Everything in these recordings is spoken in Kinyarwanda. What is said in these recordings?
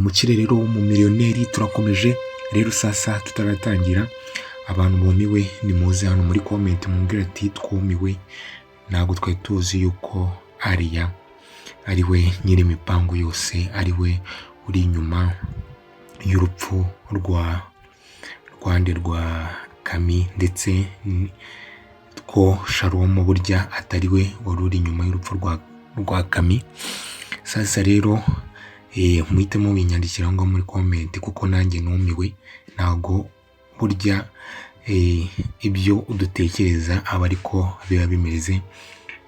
umukire rero w'umumiliyoneri. Turakomeje rero sasa tutaratangira, abantu bumiwe nimuze hano muri comment mumbwira ati twumiwe, ntabwo twari tuzi yuko Aria ari we nyiri imipango yose, ari we uri inyuma y'urupfu rwa Kami, ndetse ko Sharon burya atari we wari uri inyuma y'urupfu rwa Kami. Sasa rero muhitemo binyandikira ngo muri comment, kuko nanjye numiwe. Ntago burya ibyo udutekereza aba ariko biba bimeze,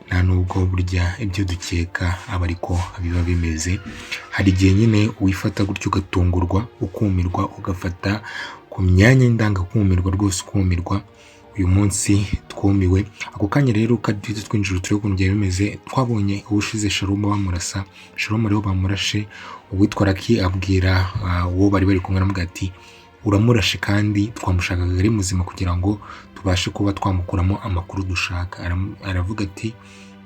nta nubwo burya ibyo dukeka aba ariko biba bimeze. Hari igihe nyine wifata gutyo ugatungurwa, ukumirwa, ugafata ku myanya ndangakumirwa rwose, ukumirwa. Uyu munsi twumiwe ako kanya rero kadite twinjira turebe ukuntu byari bimeze. Twabonye ubushize Sharon bamurasa, Sharon rero bamurashe, uwitwa Lucky abwira uwo bari kumwe na ati uramurashe kandi twamushakaga ari muzima kugira ngo tubashe kuba twamukuramo amakuru dushaka. Aravuga ati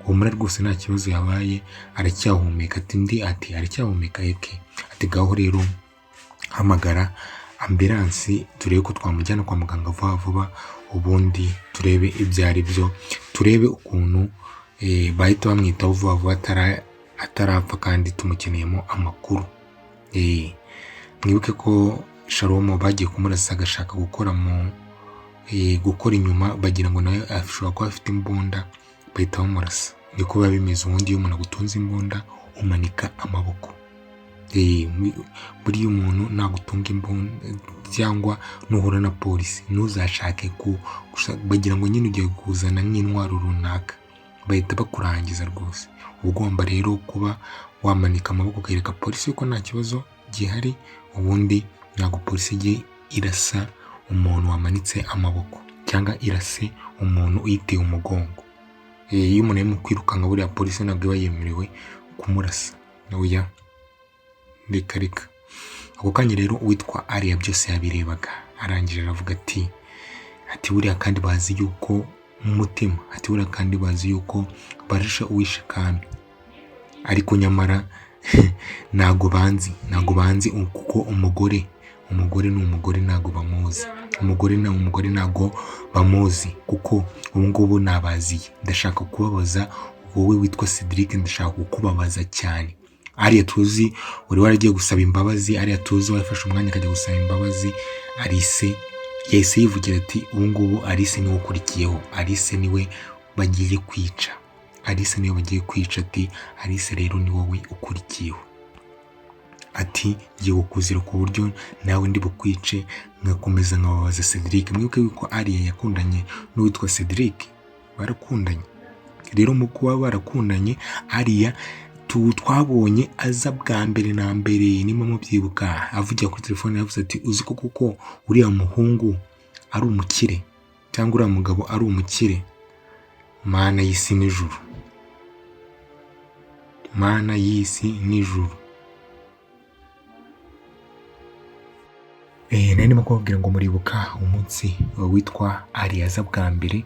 humura rwose nta kibazo yabaye, aracyahumeka. Ati aracyahumeka eke. Ati gaho rero hamagara ambulance turebe ko twamujyana kwa muganga vuba, ubundi turebe ibyo ari byo, turebe ukuntu bahita bamwitaho vuba atarapfa kandi tumukeneyemo amakuru. Mwibuke ko Sharon bagiye kumurasa agashaka gukora inyuma, bagira ngo nawe ashobora kuba afite imbunda, bahita bamurasa. Niko biba bimeze ubundi iyo umuntu agutunze imbunda umanika amaboko. Buriya umuntu nagutunga imbunda cyangwa nuhura na polisi ntuzashake bagira ngo nyine ugiye kuzana nk'intwaro runaka, bahita bakurangiza rwose. Ugomba rero kuba wamanika amaboko ukereka polisi yuko nta kibazo gihari, ubundi ntabwo polisi igiye irasa umuntu wamanitse amaboko cyangwa irase umuntu uyiteye umugongo. Iyo umuntu arimo kwirukanka buriya polisi ntabwo iba yemerewe kumurasa. Oya, reka. Ako kanya rero uwitwa Aria byose yabirebaga, arangije aravuga ati buriya kandi bazi yuko umutima, ati buriya kandi bazi yuko barasha uwishe Kami, ariko nyamara ntago banzi kuko umugore ni umugore, ntago bamuzi. Umugore ntago bamuzi kuko ubu ngubu nabaziye. Ndashaka kubabaza wowe witwa Cedric, ndashaka kukubabaza cyane. Aria tuzi uri waragiye gusaba imbabazi, Aria tuzi wafashe umwanya akajya gusaba imbabazi. Alice yahise yivugira ati ubu ngubu Alice niwe ukurikiyeho, Alice niwe bagiye kwica, ati Alice rero ni wowe ukurikiyeho. Ati ngiye kukuzira ku buryo nawe ndi bukwice, ngakomeza nkababaza Cedric. Mwibuke yuko Aria yakundanye n'uwitwa Cedric, barakundanye. Rero mu kuba barakundanye, Aria twabonye aza bwa mbere na mbere, nimba mubyibuka, avugira kuri telefone yavuze ati uzi ko kuko uriya muhungu ari umukire cyangwa uriya mugabo ari umukire, mana y'isi n'ijuru, mana y'isi n'ijuru. Nari kubabwira ngo muribuka umunsi witwa Aria aza bwa mbere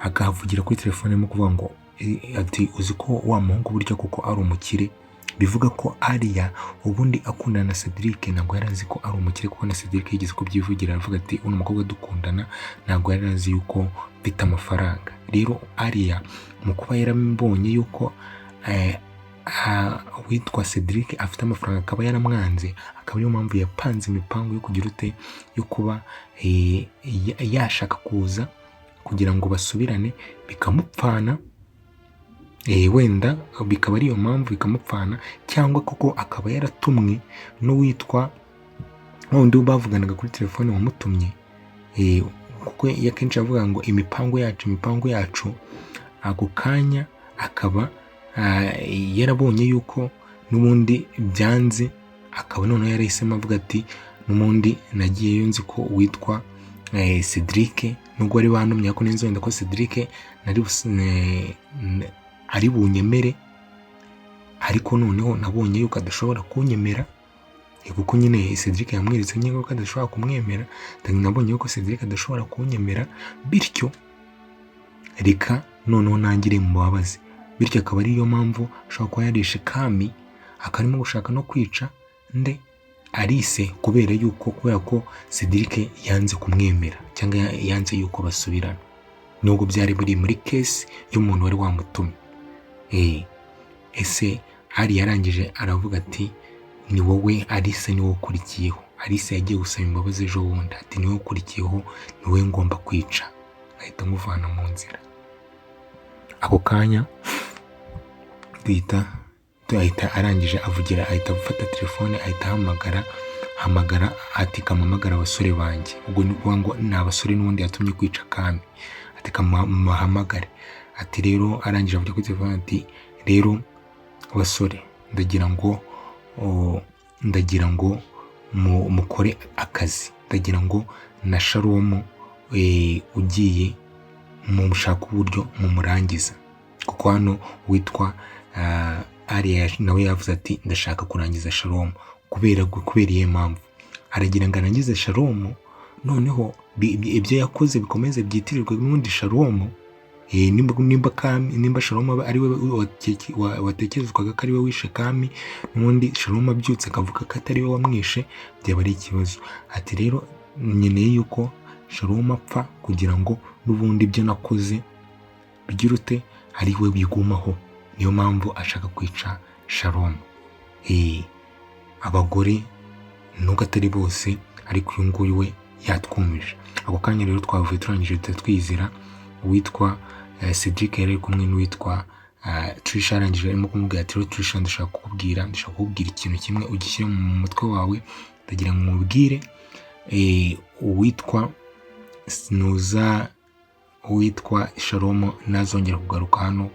akavugira kuri telefone mu kuvuga ngo ati uzi ko wa muhungu burya kuko ari umukire. Bivuga ko Aria ubundi akundana na Cedric ntabwo yari azi ko ari umukire, kuko na Cedric yigeze kubyivugira aravuga ati uno mukobwa dukundana ntabwo yari azi yuko mfite amafaranga. Rero Aria mu kuba yarambonye yuko witwa Cedric afite amafaranga akaba yaramwanze, akaba ariyo mpamvu yapanze imipango yo kugira yo kuba yashaka kuza kugira ngo basubirane, bikamupfana. Wenda bikaba ariyo mpamvu bikamupfana, cyangwa kuko akaba yaratumwe n'uwitwa wundi bavuganaga kuri telefone wamutumye, kuko yakenshi avuga ngo imipango yacu. Ako kanya akaba yarabonye yuko n'ubundi byanze, akaba noneho yarahisemo avuga ati n'ubundi nagiyeyo nzi ko witwa Cedric, nubwo bari bantumye ko ninzi wenda ko Cedric ari bunyemere, ariko noneho nabonye yuko adashobora kunyemera, kuko nyine Cedric yamweretse nyine ko adashobora kumwemera. Nabonye yuko Cedric adashobora kunyemera, bityo reka noneho nangire mu babazi. Bityo akaba ariyo mpamvu ashobora kuba yarishe Kami, akarimo gushaka no kwica Alice kubera ko Cedric yanze kumwemera cyangwa yanze yuko basubirana, nubwo byari biri muri case y'umuntu wari wamutumye. Ese Ari yarangije aravuga ati ni wowe Alice, ni wowe ukurikiyeho. Alice yagiye gusaba imbabazi ejo bundi ati ni wowe ukurikiyeho, ni wowe ngomba kwica, ahita amuvana mu nzira. Ako kanya ahita arangije avugira, ahita gufata telefone, ahita hamagara ati kamamagara abasore banjye. Ubwo ni ukuvuga ngo ni abasore n'ubundi yatumye kwica Kami, ati kamahamagare. Ati rero arangije avuga kuri telefone ati rero basore, ndagira ngo mukore akazi, ndagira ngo na Sharomu ugiye mushaka uburyo mumurangiza, kuko hano witwa Ari nawe yavuze ati ndashaka kurangiza Sharomu kubera iyo mpamvu. Aragira ngo arangize Sharomu, noneho ibyo yakoze bikomeze byitirirwe n'undi Sharomu. Nimba Sharomu ari we watekerezwaga ko ari we wishe Kami, n'undi Sharomu abyutse akavuga ko atari we wamwishe, byaba ari ikibazo. Ati rero nkeneye yuko Sharomu apfa kugira ngo n'ubundi ibyo nakoze bigirute ari we bigumaho, niyo mpamvu ashaka kwica Sharomu. Abagore nubwo atari bose, ariko uyu nguyu we yatwumije. Ako kanya rero twavuye turangije twizera uwitwa Cedric yari kumwe n'uwitwa Trisha. Arangije arimo kumubwira ati Trisha, ndashaka kukubwira ikintu kimwe ugishyire mu mutwe wawe, ndagira ngo mubwire uwitwa Sharomu nazongera kugaruka hano,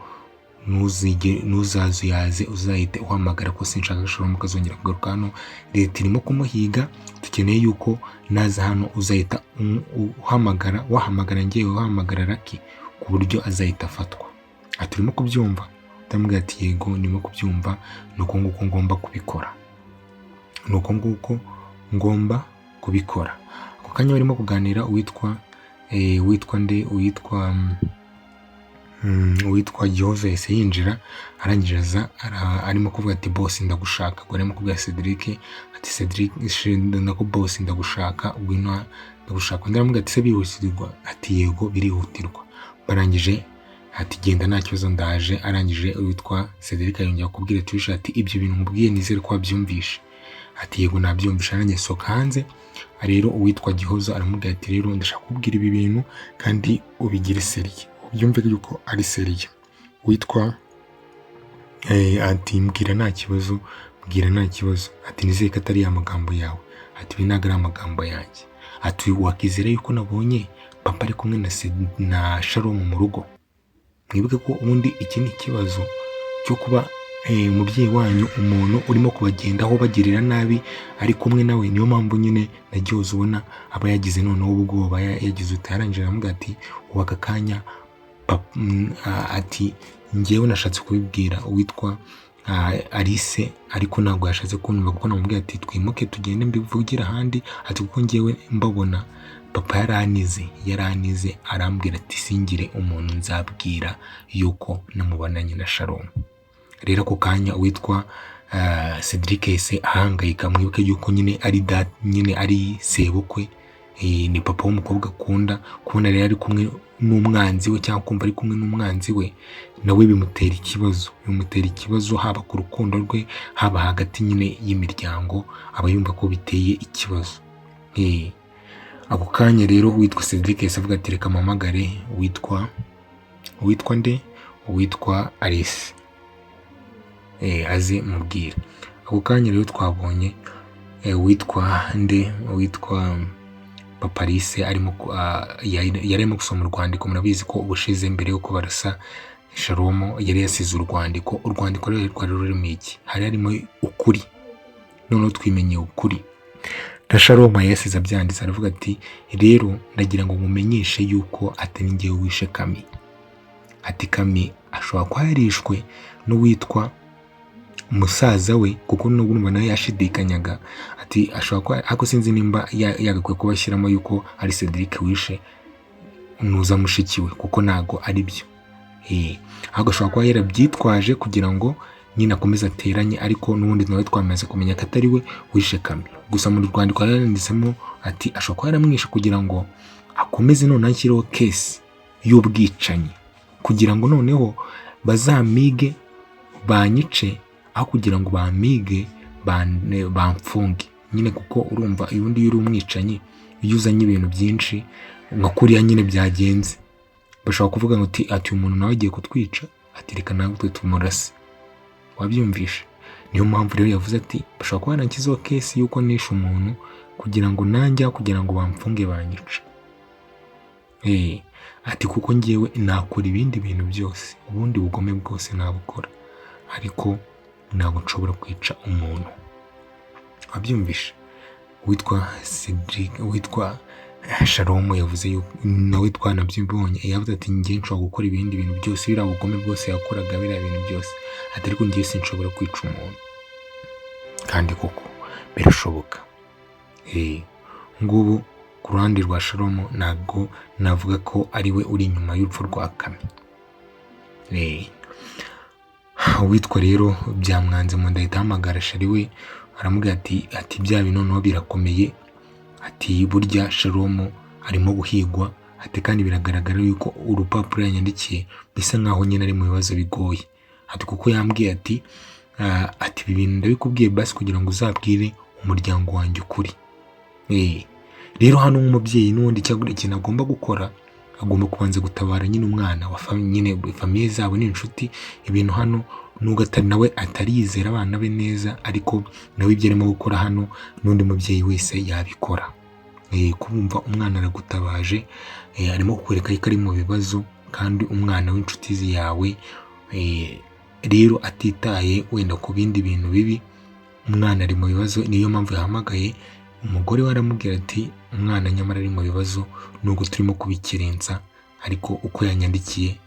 ntuzazuyaze, uzahite uhamagara ko sinshaka Sharomu kazongera kugaruka hano. Leta irimo kumuhiga, dukeneye yuko naza hano uzahita wahamagara ngewe, wahamagara Lucky ku buryo azahita afatwa. Ati urimo kubyumva? Ndamubwira ati yego ndimo kubyumva, nuko nguko ngomba kubikora. Ako kanya barimo kuganira uwitwa Jehova yahise yinjira, arangije aza arimo kuvuga ati boss ndagushaka. Ubwo arimo kubwira Cedric ati Cedric nako boss ndagushaka, ubwo ndagushaka. Ndamubwira ati se bihutirwa? Ati yego birihutirwa. Barangije ati genda nta kibazo ndaje. Arangije uwitwa Cedric yongera kubwira Trisha ati ibyo bintu mubwiye nizere ko wabyumvishe. Ati yego nabyumvisha. Arangije soka hanze. Rero uwitwa Gihozo aramubwira ati rero ndashaka kubwira ibi bintu kandi ubigire seriye, ubyumve yuko ari seriye. Witwa ati mbwira nta kibazo. Ati nizeye ko atari ya magambo yawe. Ati ibi ntabwo ari amagambo yanjye. Ati wakizera yuko nabonye papa ari kumwe na Sharomu mu rugo. Mwibuke ko ubundi iki ni ikibazo cyo kuba umubyeyi wanyu, umuntu urimo kubagendaho bagirira nabi ari kumwe nawe. Niyo mpamvu nyine nagiye ubona aba yagize noneho ubwoba, yagize utarangira. Aramubwira ati aka kanya ati ngewe nashatse kubibwira uwitwa Alice, ariko ntabwo yashatse kumva, kuko namubwira ati twimuke tugende mbivugira ahandi. Ati kuko ngewe mbabona papa yaranize arambwira ati singire umuntu nzabwira yuko namubonanye na Sharomu. Rero ako kanya uwitwa Cedric yahise ahangayika. Mwibuke yuko nyine ari sebukwe, ni papa w'umukobwa akunda. Kubona rero ari kumwe n'umwanzi we, cyangwa kumva ari kumwe n'umwanzi we, nawe bimutera ikibazo, haba ku rukundo rwe, haba hagati nyine y'imiryango, aba yumva ko biteye ikibazo. Ako kanya rero uwitwa Cedric yahise avuga ati reka mpamagare uwitwa Alice aze mubwira. Ako kanya rero twabonye uwitwa papa Alice yarimo gusoma urwandiko. Murabizi ko ubushize mbere yuko barasa Sharomu yari yasize urwandiko rero rwari rurimo iki? Hari harimo ukuri. Noneho twimenyeye ukuri. Na Sharomu yasize abyanditse, aravuga ati rero ndagira ngo mumenyeshe yuko atari ngewe wishe Kami. Ati Kami ashobora kuba yarishwe n'uwitwa musaza we, kuko n'ubwo nawe yashidikanyaga. Ati ashobora kuba, ariko sinzi nimba yagakwiye kubashyiramo yuko ari Cedric wishe nuza mushiki we, kuko ntago ari byo. Ahubwo ashobora kuba yarabyitwaje kugira ngo nyine akomeza ateranye, ariko n'ubundi nawe twamaze kumenya ko atari we wishe Kami. Gusa mu rwandiko yaranditsemo ati ashobora kuba yaramwishe kugira ngo akomeze noneho ashyireho kesi y'ubwicanyi, kugira ngo noneho bazamige banyice, aho kugira ngo bamige bamfunge nyine, kuko urumva ubundi iyo uri umwicanyi, iyo uzanye ibintu byinshi nka kuriya nyine byagenze, bashobora kuvuga ngo ati umuntu nawe agiye kutwica, ati reka nawe tumurase. Wabyumvishe? Niyo mpamvu rero yavuze ati bashobora kuba baranshyizeho kesi y'uko nishe umuntu kugira ngo nanjye kugira ngo bamfunge banyica. Ati kuko ngewe nakora ibindi bintu byose, ubundi bugome bwose nabukora, ariko ntabwo nshobora kwica umuntu. Wabyumvishe? Witwa Shalom yavuze yuko nawe twanabyibonye, yavuze ati ngiye nshobora gukora ibindi bintu byose, biriya bugome bwose yakoraga, biriya bintu byose, ati ariko ngiye sinshobora kwica umuntu. Kandi koko birashoboka. Ngubu ku ruhande rwa Shalom ntabwo navuga ko ari we uri inyuma y'urupfu rwa Kami. Witwa rero Byamwanze mu ndahita hamagara Shari we, aramubwira ati bya bintu noneho birakomeye, ati burya Shalom arimo guhigwa, ati kandi biragaragara yuko urupapuro yanyandikiye bisa nkaho nyine ari mu bibazo bigoye, ati kuko yambwiye ati ibi bintu ndabikubwiye basi kugira ngo uzabwire umuryango wanjye ukuri. Rero hano nk'umubyeyi n'ubundi cyangwa ikintu agomba gukora, agomba kubanza gutabara nyine umwana wa nyine famiye zabo n'inshuti. Ibintu hano nubwo nawe atarizera abana be neza, ariko nawe ibyo arimo gukora hano n'undi mubyeyi wese yabikora. Kumva umwana aragutabaje, arimo kukwereka ko ari mu bibazo, kandi umwana w'inshuti yawe, rero atitaye wenda ku bindi bintu bibi, umwana ari mu bibazo. Niyo mpamvu yahamagaye umugore we, aramubwira ati umwana nyamara ari mu bibazo, nubwo turimo kubikirensa, ariko uko yanyandikiye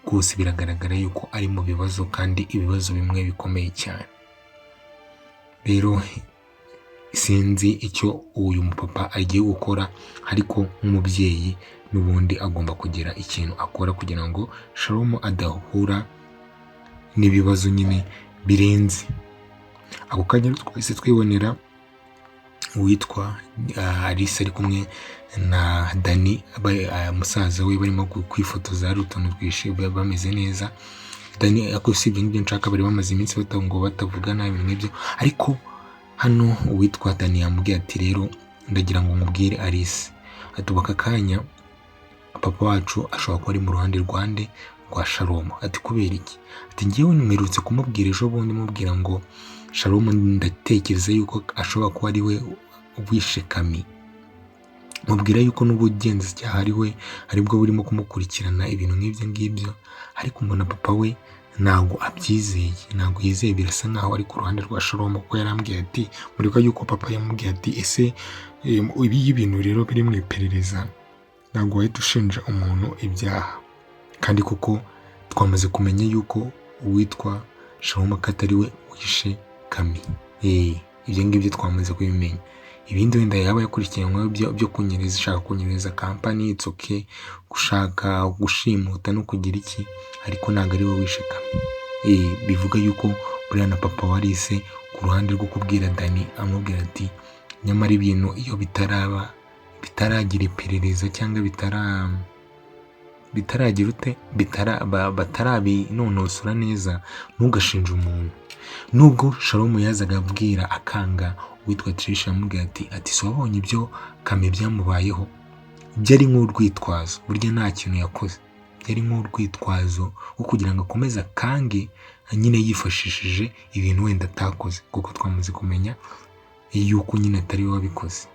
rwose biragaragara yuko ari mu bibazo, kandi ibibazo bimwe bikomeye cyane. Rero sinzi icyo uyu mupapa agiye gukora, ariko nk'umubyeyi n'ubundi agomba kugira ikintu akora kugira ngo Shalom adahura n'ibibazo nyine birenze. Ako kanya twese twibonera uwitwa Alice ari kumwe na Dani, musaza we, barimo kwifotoza, ari utuntu twishi bameze neza. Dani usibye n'ibyo nshaka, bari bamaze iminsi ngo batavugana ibintu nk'ibyo, ariko hano uwitwa Dani yamubwiye ati rero ndagira ngo nkubwire Alice, ati aka kanya papa wacu ashobora kuba ari mu ruhande rwa Shalom. Ati kubera iki? Ati ngewe mperutse kumubwira ejo bundi, mubwira ngo Shalom ndatekereza yuko ashobora kuba ari we wishe Kami, mubwira yuko n'ubugenzacyaha ari we aribwo burimo kumukurikirana ibintu nk'ibyo ngibyo, ariko mbona papa we ntabwo abyizeye, ntabwo yizeye. Birasa nkaho ari ku ruhande rwa Shalom, kuko yarambwiye ati muribuka yuko papa yamubwiye ati ese ibi bintu rero biri mu iperereza, ntabwo wahita ushinja umuntu ibyaha. Kandi kuko twamaze kumenya yuko uwitwa Shalom ko atari we wishe Kami. Ibyo ngibyo twamaze kubimenya. Ibindi wenda yaba yakurikiranyweho byo kunyereza, ishaka kunyereza kampani, it's okay, gushaka gushimuta no kugira iki, ariko ntabwo ari we wishe Kami. Bivuga yuko buriya na papa wa Alice ku ruhande rwo kubwira Dani, amubwira ati nyamara ibintu iyo bitaragira iperereza cyangwa bitaragira batarabinonosora neza, ntugashinje umuntu. Nubwo Shalom yazaga abwira akanga, witwa Trisha yamubwira ati so wabonye ibyo Kami byamubayeho, byari nk'urwitwazo, burya nta kintu yakoze, byari nk'urwitwazo wo kugira ngo akomeze akange, nyine yifashishije ibintu wenda atakoze, kuko twamaze kumenya yuko nyine atari we wabikoze.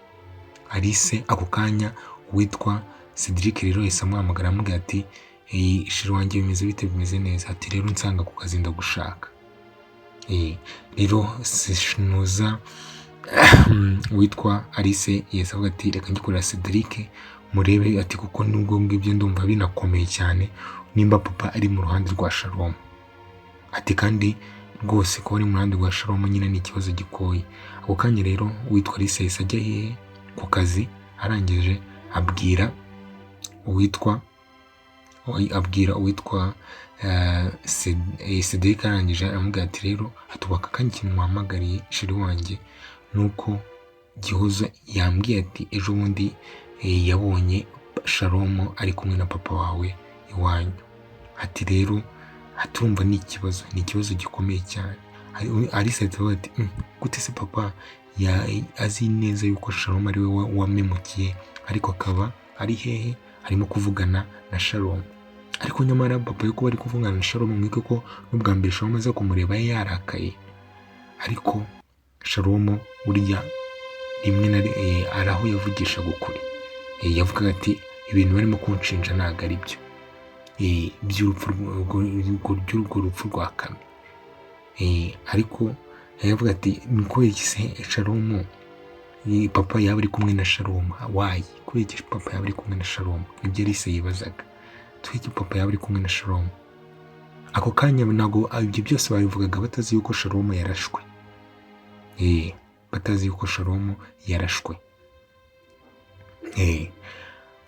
Alice ako kanya witwa Cedric rero yahise amuhamagara, amubwira ati shira wanjye bimeze bite? Bimeze neza. Ati rero nsanga ku kazi ndagushaka. Rero Sinuza witwa Alice yahise avuga ati reka ngikorera Cedric murebe, ati kuko nubwo ngibyo ndumva binakomeye cyane nimba papa ari mu ruhande rwa Shalom. Ati kandi rwose ko ari mu ruhande rwa Shalom nyine ni ikibazo gikoye. Ako kanya rero witwa Alice yahise ajya ku kazi, arangije abwira uwitwa abwira uwitwa Cedric arangije aramubwira ati rero atubaka kandi ikintu muhamagariye sheri wanjye nuko Gihozo yambwiye ati ejo bundi yabonye Shalom ari kumwe na papa wawe iwanyu. Ati rero atumva ni ikibazo gikomeye cyane. Alice ati gute se papa azi neza yuko Shalom ari we wamemukiye ariko akaba ari hehe arimo kuvugana na Shalom. Ariko nyamara papa yuko bari kuvugana na Shalom mwike ko n'ubwa mbere Shalom aza kumureba yarakaye. Ariko Shalom burya rimwe na araho yavugisha gukuri. Yavugaga ati ibintu barimo kunshinja ntago ari byo. By'urupfu rupfu rwa Kame. Ariko yavuga ati niko iki se Shalom papa yaba ari kumwe na Shalom wayi kubera iki papa yaba ari kumwe na Shalom nibyo Alice yibazaga. Twiki papa yaba ari kumwe na Shalom. Ako kanya ntago ibyo byose babivugaga batazi yuko Shalom yarashwe. Batazi yuko Shalom yarashwe.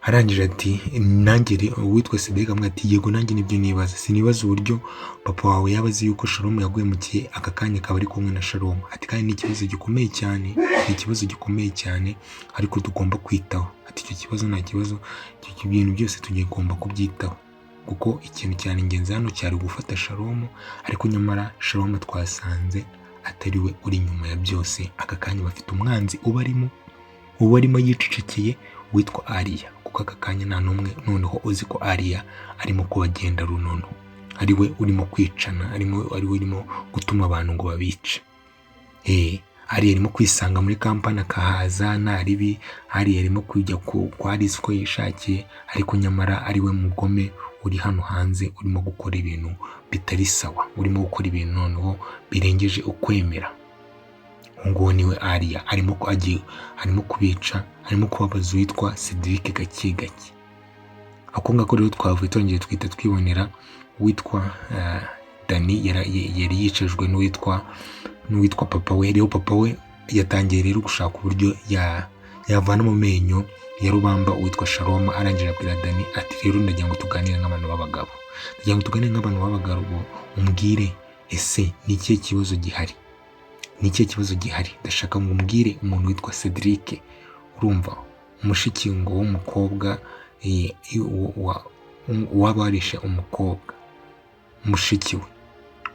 Arangije ati nanjye uwitwa Cedric amwe ati yego nanjye nibyo nibaza sinibaza uburyo papa wawe yabazi yuko Shalom yaguhemukiye aka kanya akaba ari kumwe na Shalom. Ati kandi ni ikibazo gikomeye cyane ariko tugomba kwitaho. Ati icyo kibazo nta kibazo icyo bintu byose tugomba kubyitaho kuko ikintu cyane ingenzi hano cyari gufata Shalom ariko nyamara Shalom twasanze atari we uri nyuma ya byose. Aka kanya bafite umwanzi ubarimo yicecekeye witwa Aria kuko aka kanya nta numwe noneho uzi ko Aria arimo kubagenda runono ari we urimo kwicana ari we urimo gutuma abantu ngo babice. Aria arimo kwisanga muri kampani akahaza naribi. Aria arimo kujya kwa Alice uko yishakiye ariko nyamara ari we mugome uri hano hanze urimo gukora ibintu bitari sawa urimo gukora ibintu noneho birengeje ukwemera. Ngo niwe Aria arimo kubica arimo kubabaza witwa Cedric gake. Ako ngako rero twavuye twongeye twita twibonera witwa Dani yari yicajwe n'uwitwa papa we. Rero papa we yatangiye rero gushaka uburyo yavana mu menyo ya rubamba witwa Shalom. Arangije abwira Dani ati rero ndagira ngo tuganire nk'abantu b'abagabo umbwire ese ni ikihe kibazo gihari ndashaka ngo umbwire umuntu witwa Cedric urumva umushiki ngo w'umukobwa waba warishe umukobwa mushiki we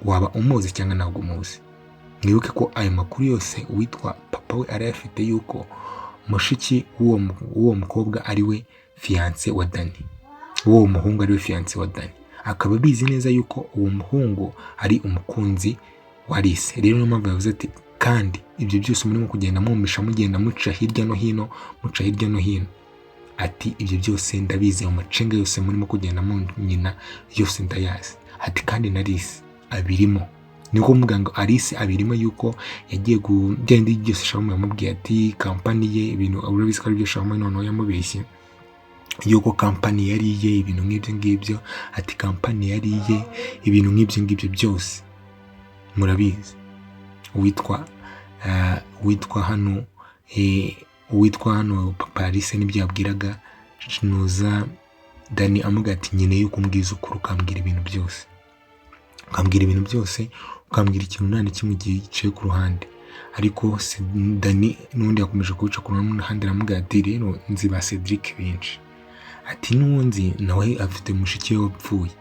waba umuzi cyangwa ntabwo umuzi. Mwibuke ko ayo makuru yose witwa papa we arayafite yuko mushiki w'uwo mukobwa ari we fiance wa Dani, uwo muhungu ari we fiance wa Dani. Akaba bizi neza yuko uwo muhungu ari umukunzi wa Alice. Rero niyo mpamvu yavuze ati kandi ibyo byose murimo kugenda mumisha mugenda muca hirya no hino ati ibyo byose ndabizi mu macenga yose murimo kugenda nyina yose ndayazi. Ati kandi na Alice abirimo. Niko muganga Alice abirimo yuko yagiye kugenda byose Shalom yamubwiye ati kampani ye ibintu urabizi ko ari byo Shalom noneho yamubeshye yuko kampani yariye ibintu ngibyo. Ati kampani yariye ibintu ngibyo byose murabizi. Witwa hano papa Alice nibyo yabwiraga nuza Dani amuga ati nyine yuko umbwiza ukuri ukambwira ibintu byose ukambwira ikintu nta na kimwe gice ku ruhande. Ariko Dani n'undi yakomeje kubica ku ruhande aramubwira ati rero nzi ba Cedric benshi. Ati n'uwundi nawe afite mushiki we wapfuye.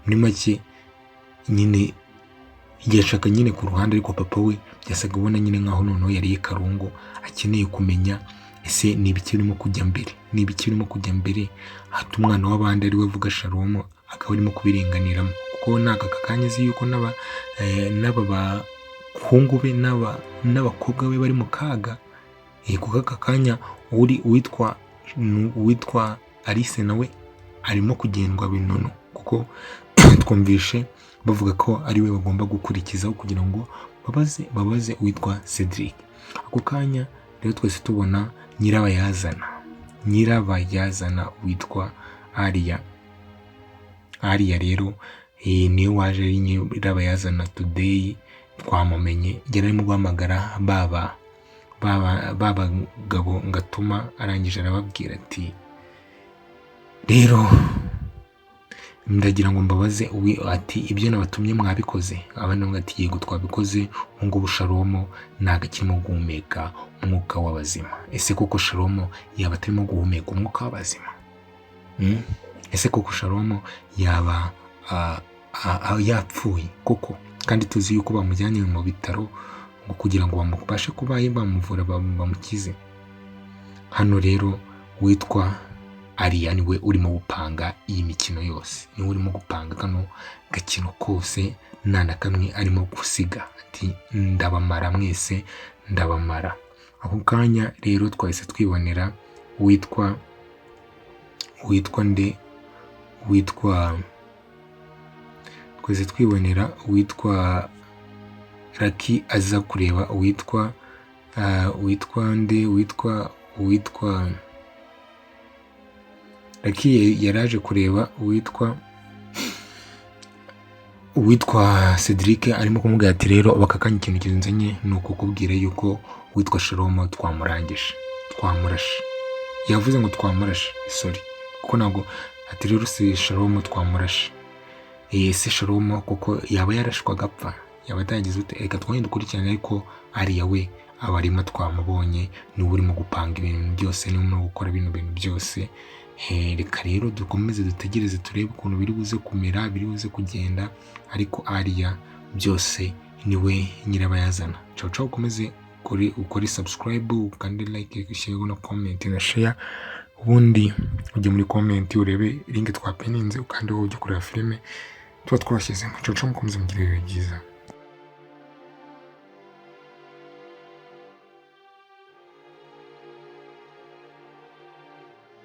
Muri make nyine yashaka nyine ku ruhande ariko papa we byasaga ubona nyine nkaho noneho yariye karungu akeneye kumenya ese ni ibiki birimo kujya mbere hata umwana w'abandi ari we vuga Shalom akaba arimo kubirenganiramo kuko naka kakanya azi yuko n'abahungu be n'abakobwa be bari mu kaga. Kuko aka kanya witwa Alice nawe arimo kugendwa binono kuko twumvishe bavuga ko ari we bagomba gukurikizaho kugira ngo babaze witwa Cedric. Ako kanya rero twese tubona nyirabayazana witwa Aria rero niwe waje ari nyirabayazana today twamumenye. Yari arimo guhamagara baba gabo ngatuma arangije arababwira ati rero ndagira ngo mbabaze ati ibyo nabatumye mwabikoze? Abandi ngo ati yego twabikoze, ubu ngubu Shalomo ntabwo akirimo guhumeka umwuka w'abazima. Ese koko Shalomo yaba atarimo guhumeka umwuka w'abazima? Ese koko Shalomo yaba yapfuye koko? Kandi tuzi yuko bamujyanye mu bitaro ngo kugira ngo babashe kuba bamuvura bamukize. Hano rero witwa Aria niwe urimo gupanga iyi mikino yose, niwe urimo gupanga kano gakino kose, nta na kamwe arimo gusiga. Ati ndabamara mwese, ndabamara. Ako kanya rero twahise twibonera witwa twese twibonera witwa Lucky aza kureba witwa Lucky yaraje kureba uwitwa Cedric arimo kumubwira ati rero bakakanya ikintu kinzanye ni ukukubwira yuko witwa Shalomo twamurangije, twamurashe. Yavuze ngo twamurashe, sorry, kuko ntabwo ati rero si Shalomo twamurashe. Ese Shalomo kuko yaba yarashwe agapfa, yaba atagize ute? Reka twongere dukurikirane, ariko Aria we abarimo twamubonye, niwe urimo gupanga ibintu byose, niwe urimo gukora bino bintu byose. Reka rero dukomeze dutegereze turebe ukuntu biri buze kumera, biri buze kugenda, ariko Aria byose niwe nyirabayazana. Ciao ciao, ukomeze ukore subscribe, ukande like, ushyire na comment na share, ubundi ujye muri comment urebe link twapeninze, ukande ujye kureba filime tuba twashyizemo. Ciao ciao, mukomeze mugire ibihe byiza.